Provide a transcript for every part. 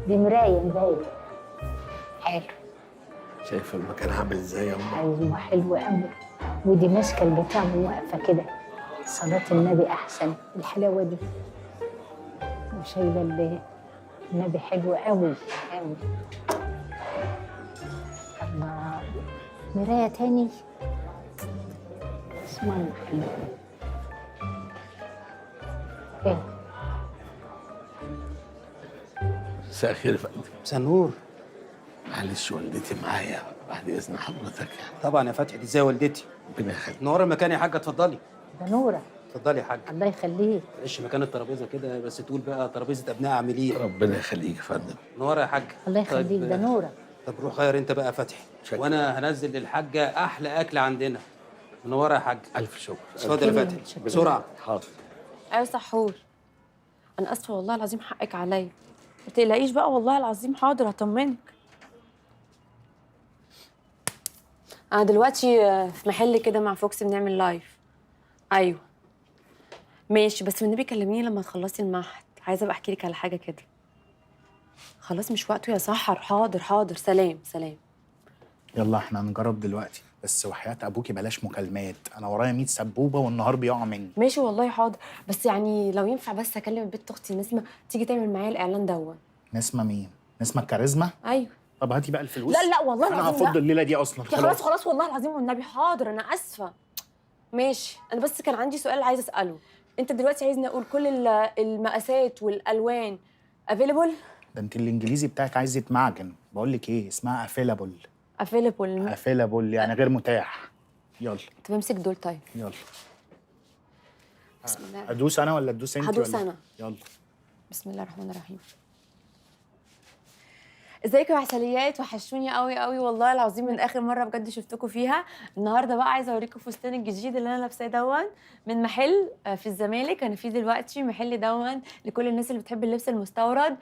دي مرايه. حلو. شايفه المكان عامل ازاي يا أم؟ ايوه حلو قوي. ودي ماسكه البتاع وواقفه كده. صلاة النبي احسن الحلاوه دي. وشايله النبي حلو قوي قوي. الله. مرايه تاني. اسم الله حلو. ايه؟ مساء الخير يا فندم. مساء النور. معلش والدتي معايا بعد اذن حضرتك يعني. طبعا يا فتحي، دي ازاي والدتي؟ ربنا يخليك. نورة المكان يا حاجه، اتفضلي. ده نوره. اتفضلي يا حاجه. الله يخليك. معلش مكان الترابيزه كده، بس تقول بقى ترابيزه ابناء عاملين. ربنا يخليك يا فندم. نورة يا حاجه. الله يخليك. ده نوره. طب روح غير انت بقى يا فتحي، شكرا. وانا هنزل للحاجه احلى اكل عندنا. منوره يا حاجه. الف شكر. اتفضل يا فتحي شكرا. بسرعه. حاضر. ايوه سحور، انا اسفه والله العظيم، حقك عليا. ما تقلقيش بقى والله العظيم، حاضر هطمنك. انا دلوقتي في محل كده مع فوكس بنعمل لايف. ايوه ماشي، بس والنبي كلميني لما تخلصي المعهد، عايزه ابقى احكي لك على حاجه كده. خلاص مش وقته يا سحر. حاضر حاضر، سلام سلام. يلا احنا هنجرب دلوقتي، بس وحياة ابوكي بلاش مكالمات، انا ورايا 100 سبوبه والنهار بيقع مني. ماشي والله حاضر، بس يعني لو ينفع بس اكلم بنت اختي نسمه تيجي تعمل معايا الاعلان دون. نسمة مين؟ نسمة الكاريزما؟ ايوه. طب هاتي بقى الفلوس. لا والله انا العظيم هفض لا. الليله دي اصلا. يا خلاص خلاص والله العظيم والنبي حاضر، انا اسفه. ماشي، انا بس كان عندي سؤال عايزه اساله. انت دلوقتي عايزني اقول كل المقاسات والالوان افيلبل؟ ده انت الانجليزي بتاعك عايز يتمعجن. بقول لك ايه، اسمها افيلابل. افيلبل. افيلابل يعني غير متاح. يلا. طب امسك دول طيب. يلا. بسم الله. ادوس انا ولا تدوس انت؟ هدوس ولا؟ انا. يلا. بسم الله الرحمن الرحيم. ازيكم يا عسليات، وحشوني قوي قوي والله العظيم من اخر مره بجد شفتكم فيها. النهارده بقى عايزه اوريكم فستان الجديد اللي انا لابساه دون من محل في الزمالك. انا في دلوقتي محل دون لكل الناس اللي بتحب اللبس المستورد،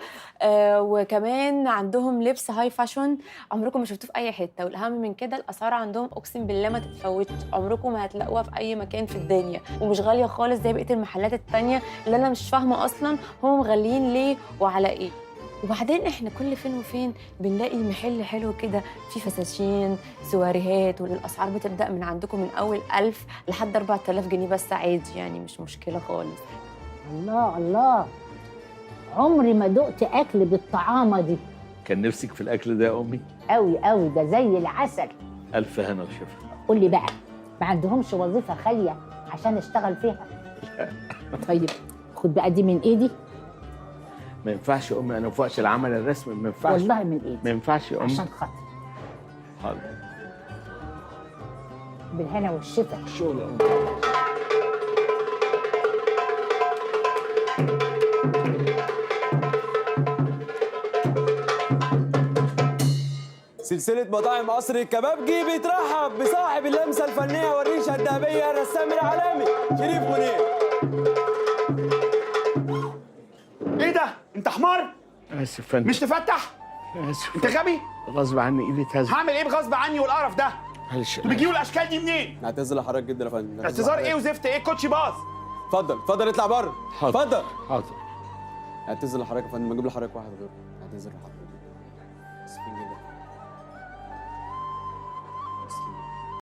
وكمان عندهم لبس هاي فاشون عمركم ما شفتوه في اي حته، والاهم من كده الاسعار عندهم اقسم بالله ما تتفوتش، عمركم ما هتلاقوها في اي مكان في الدنيا، ومش غاليه خالص زي بقيه المحلات التانيه اللي انا مش فاهمه اصلا هم مغليين ليه وعلى ايه. وبعدين احنا كل فين وفين بنلاقي محل حلو كده فيه فساتين سواريهات، والاسعار بتبدا من عندكم من اول 1000 لحد 4000 جنيه بس عادي، يعني مش مشكله خالص. الله الله. عمري ما دقت اكل بالطعامه دي. كان نفسك في الاكل ده يا امي؟ قوي قوي، ده زي العسل. الف هنا وشفا. قول لي بقى، ما عندهمش وظيفه خاليه عشان اشتغل فيها؟ طيب خد بقى دي من ايدي. ما ينفعش يا امي، انا في وقت العمل الرسمي ما ينفعش. والله من ايدي. ما ينفعش يا امي. عشان خاطر. حاضر. بالهنا والشفا. الشغل يا امي. سلسلة مطاعم قصر الكبابجي بيترحب بصاحب اللمسة الفنية والريشة الذهبية الرسام العالمي شريف منير. ايه ده؟ انت حمار؟ اسف يا فندم. مش تفتح؟ اسف. انت غبي؟ غصب عني ايدي اتهزت. هعمل ايه بغصب عني والقرف ده؟ معلش. انتوا بتجيبوا الاشكال دي منين؟ نعتذر لحضرتك جدا يا فندم. اعتذار ايه وزفت ايه؟ الكوتشي باظ. اتفضل اطلع بره. حاضر. اتفضل. حاضر. نعتذر لحضرتك يا فندم، اجيب لحضرتك واحد غيره. نعتذر لحضرتك. اسفين جدا.